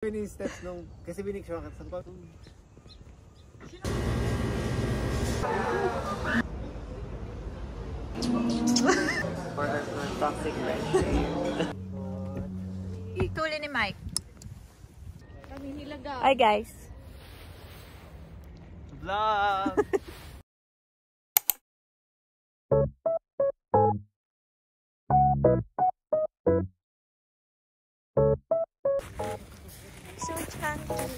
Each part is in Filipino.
Yung steps nung, kasi binig-show ka sa ko. For our toxic relationship. Tuli ni Mike. Kami nilaga. Hi guys. Vlog! So chunky.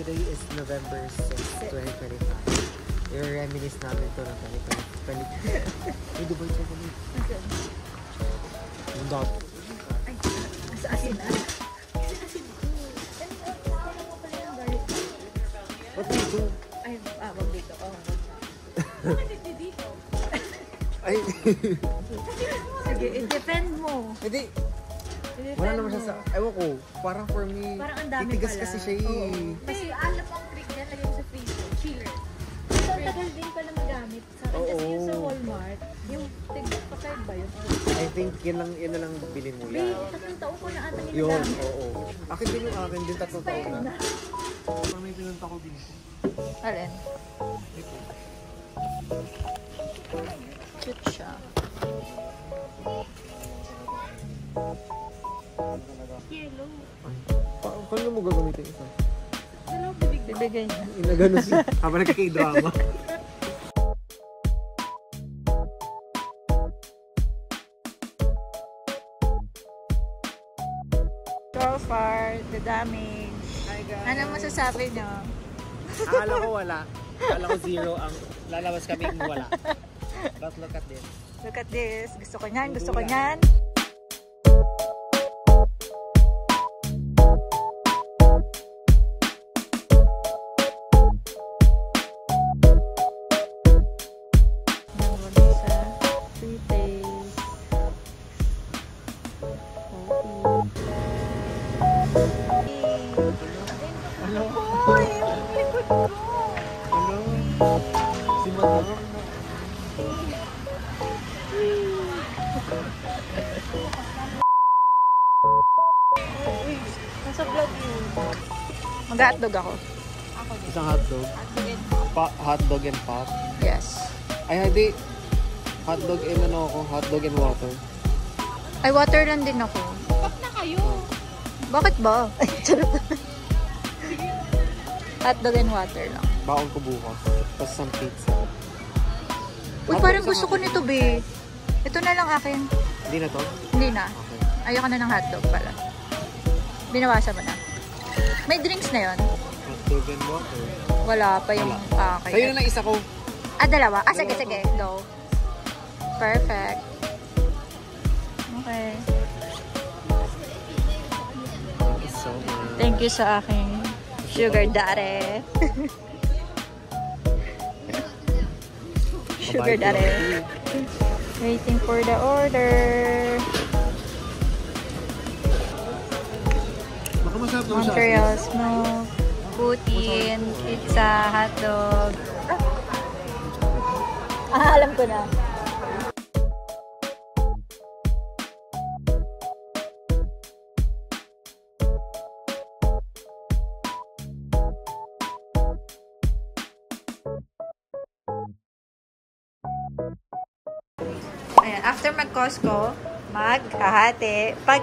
Today is November 6, 2025. I-reminisce namin ito ng 2020. Ay, Dubai siya kami. Yung dot. Ay, sa asin na. What do you do? Ay, wag dito. Bakit dito? Ay, Sige, i-defend mo. hindi. Wala naman siya sa, ewan ko, parang for me, Parang ang dami titigas pala. kasi siya eh. Kasi alam mo ang trick niya, lagay mo sa freezer. Chiller. So, tagal din pala magamit. Sa akin kasi yung sa Walmart, yung tig-pakay ba yun? I think yun na lang bilhin mo May yan. 3 taon ko na ata Yun, ninagamit. oo. Akin din yung akin din, 3 taon na. Parang may pinunta ko dito. Alin? Cute siya. Yellow. Paano mo gagamitin isa? Dalaw bibig. Bibigay niya. Inagano siya. Habang nagkakay-drama. So far, the damage. Hi guys. Ano masasabi niyo? Akala ko wala. Akala ko 0 ang lalabas kaming wala. But look at this. Look at this. Gusto ko niyan. Gusto ko niyan. Si Maduro. Nasa vlog yun. Mag-hotdog ako. Isang hotdog. Hotdog and pop. Yes. Ay, hindi. Hotdog and ano ako. Hotdog and water. Ay, water lang din ako. Pag na kayo. Bakit ba? Charot. Hotdog and water lang. Baon ko bukas. Tapos some pizza. Uy, parang gusto ko nito, be. Ito na lang akin. Hindi na to? Hindi na. Okay. Ayoko na ng hotdog pala. Binawasan mo na. May drinks na yon. Hotdog and water. Wala pa yung package. Sa'yo na lang isa ko. Ah, dalawa? Ah, sige, sige. Go. Perfect. Okay. Thank you so much. Thank you sa aking sugar daddy. Sugar daddy. Waiting for the order. Baka masarap naman siya. Montreal smoke, poutine, pizza, hotdog. Ah, alam ko na. Ayan, after mag-Costco, mag-hahati. Pag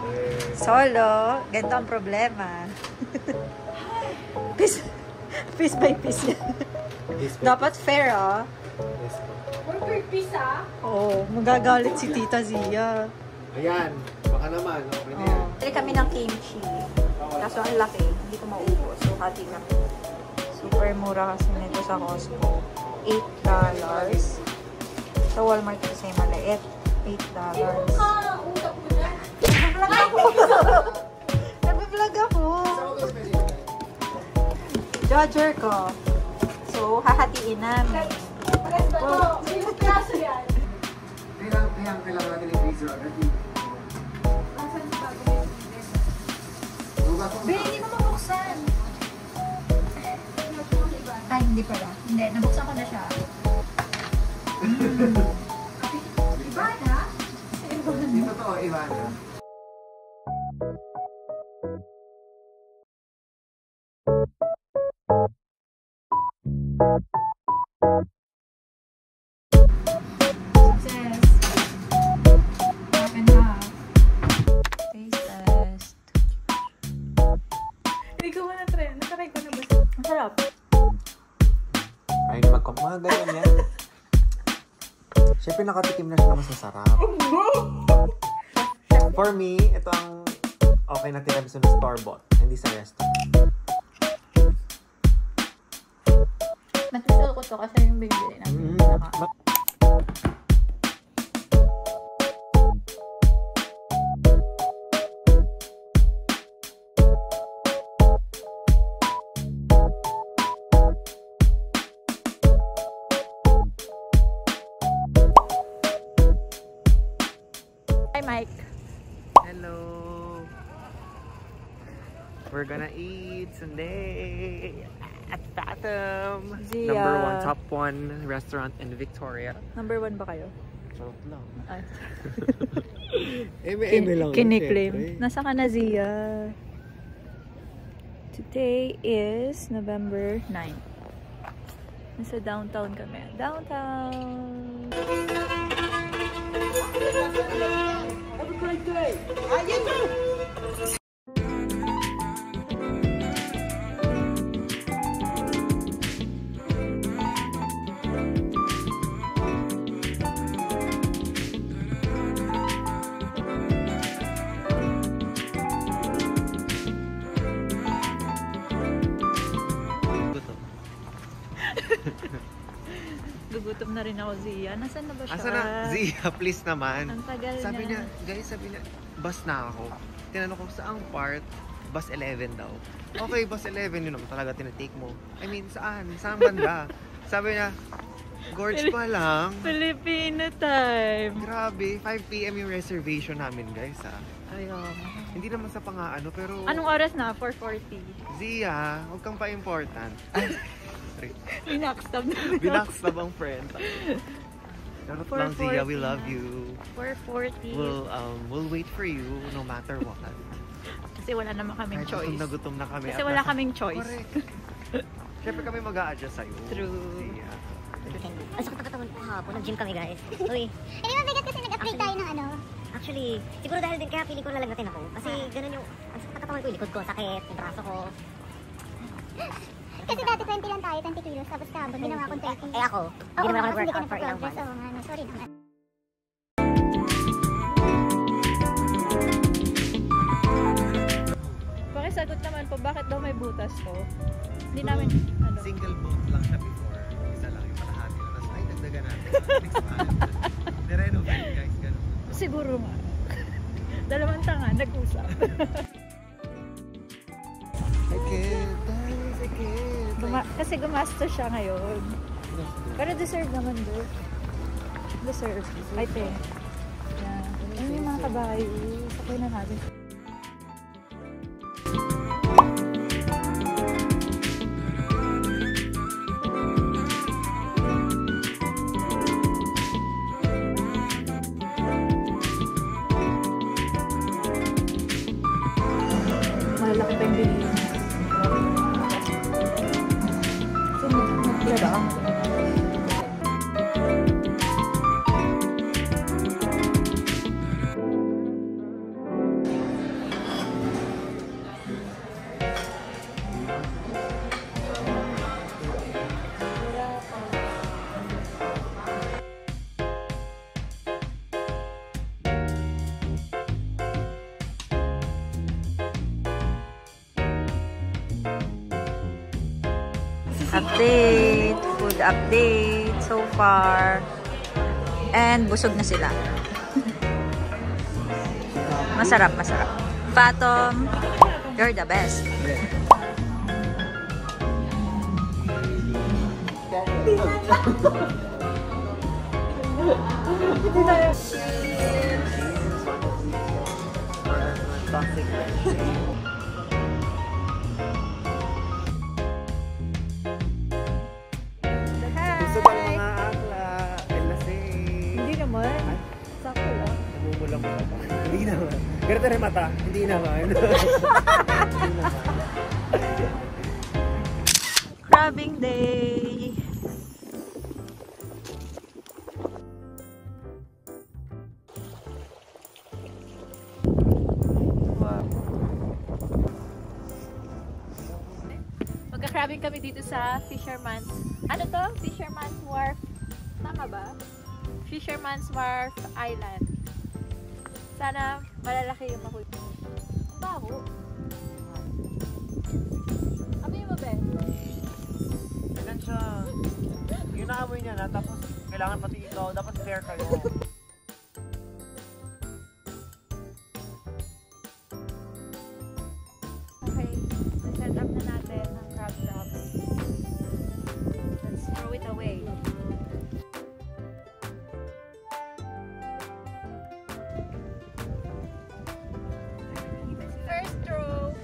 solo, ganito ang problema. Piece by piece yan. Dapat fair, ah. Yes po. Burger pizza. Oo, magagalit si Tita Zia. Ayan. Baka naman. Okay na yan. Pili kami ng kimchi. Kaso ang laki, hindi ko maubos. So, hati kami. Super mura kasi nito sa Costco. $8. Sa Walmart kasi maliit. $8. Nag-vlog ako. Judger ko. So, hahatiin namin. Kailangan natin yung freezer agad. Pero hindi mo mabuksan. Ay, hindi pala. Hindi, nabuksan ko na siya. Iba na? Hindi totoo, Ivana. Success. Half and half. Taste test. Hindi ko na-try. Natry ko na ba? Masarap. Ay, mga ganyan yan. Siyempre nakatikim na siya na mas masarap. For me, ito ang okay na tiramisu na store-bought, hindi sa restaurant. Nagustuhan ko to kasi yung binibili namin. Hi, Mike. Hello! We're gonna eat Sunday at Fathom! Zia. Number 1, top 1 restaurant in Victoria. Number 1 ba kayo? Charot lang. Ay. lang. Kiniklaim. Nasa ka na, Zia? Today is November 9. Nasa downtown kami. Downtown! Have a great day! Gugutom na rin ako, Zia. Nasaan na ba siya? Asa na? Zia, please naman. Ang tagal Sabi na. niya, sabi niya, bus na ako. Tinanong ko, saang part? Bus 11 daw. Okay, bus 11, yun naman talaga tinitake mo. I mean, saan? Saan banda? Sabi niya, gorge pa lang. Filipino time. Grabe, 5 p.m. yung reservation namin, guys, ha. Ayun. Hindi naman sa pangaano, pero... Anong oras na? 4:40. Zia, huwag kang pa-important. Sorry. Binackstab na. Binackstab ang friend. Charot lang, Zia, we love you. 4:40. We'll wait for you no matter what. Kasi wala naman kaming Kahit choice. gutom na kami. Kasi wala kaming choice. Correct. Siyempre kami mag-a-adjust sa'yo. True. Zia. Ang sakit ng katawan ko hapon. Nag-gym kami, guys. Uy. Hindi mabigat kasi nag-upgrade tayo ng ano. Actually, siguro dahil din kaya pili ko lalagnatin ako. Kasi ganun yung, ang sakit ng katawan ko, yung likod ko, sakit, yung braso ko. Kasi dati 20 lang tayo, 20 kilos. Tapos kahapon, ginawa akong 30. Eh ako, ginawa ko nag-workout for ilang months. Oo nga, sorry naman. Pakisagot naman po, bakit daw may butas to? Hindi namin, ano. Single boat lang siya before. Isa lang yung kalahati. Tapos, ay, dagdagan natin. Next month. Nirenovate, guys. Ganun. Siguro nga. Dalawang tanga, nag-usap. I can't, guys. I can't. Kasi gumastos siya ngayon. Pero deserve naman do. Deserve. I think. Yeah. Ayun yung mga kabayo. Sakay na natin. Malaki pa yung bilhin. So, magkira. Update, food update so far. And busog na sila. Masarap, masarap. Fatom, you're the best. Toxic. Gusto ba ng mga akla? Ay, lasing. Hindi naman. Sakto lang. Namumulang mo pa. Hindi naman. Pero rin mata. Hindi naman. Crabbing day. Magka-crabbing kami dito sa Fisherman's... Ano to? Fisherman's Wharf. Tama ba? Fisherman's Wharf Island. Sana malalaki yung mahuli. Baho. Amoy mo, Ben? Ganun siya. Yung naamoy niya na, tapos kailangan pati ikaw, dapat fair kayo. Okay. Set up na natin ang crab trap. Let's throw it away. First throw.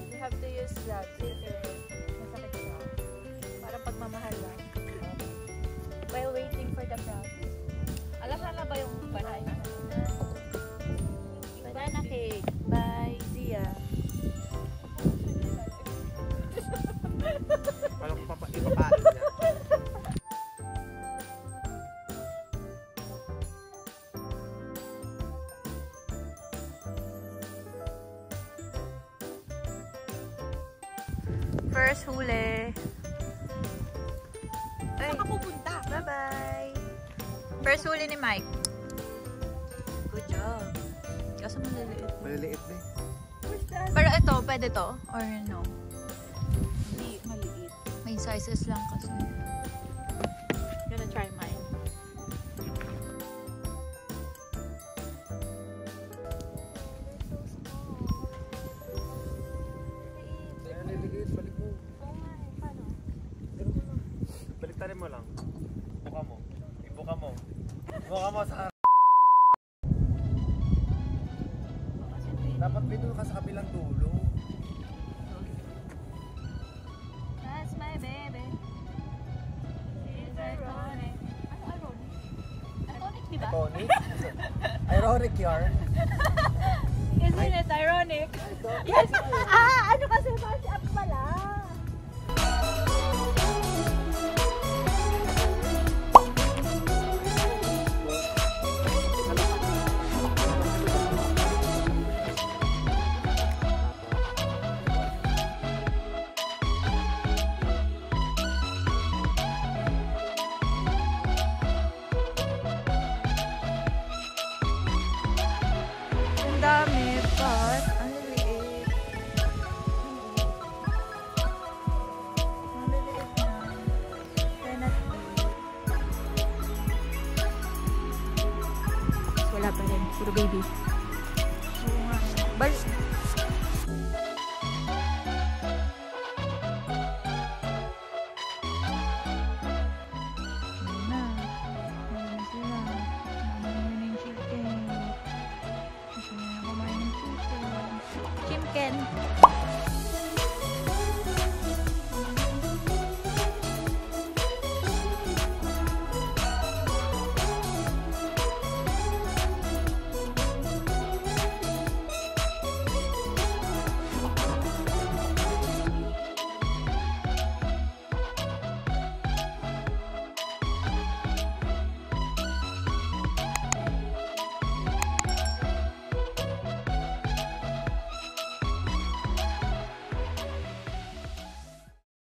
You have to use that kasi masakit siya. Parang pagmamahal lang. While waiting for the crab. Alam ba yung banana? Banana cake by Zia. Parang ipapain niya. First huli. Ay, Saan ka pupunta? bye-bye. First huli ni Mike. Good job. Kaso maliliit. Maliliit na eh. Pero ito, pwede to? Or no? Hindi, maliit. May sizes lang kasi. Gonna try mine. Maliliit, balik mo. Baliktarin mo lang. Buka mo. Ibuka mo. Buka mo sa... Dapat dito ka sa kabilang dulo. That's my baby. She's ironic. Ano ironic? Ironic, di ba? Tonic? Ironic yarn. Isn't it ironic? Yes. Ano kasi match up pala? Ang dami, but ang liliit. Ang liliit na. Cannot be. Wala pa rin. Puro baby.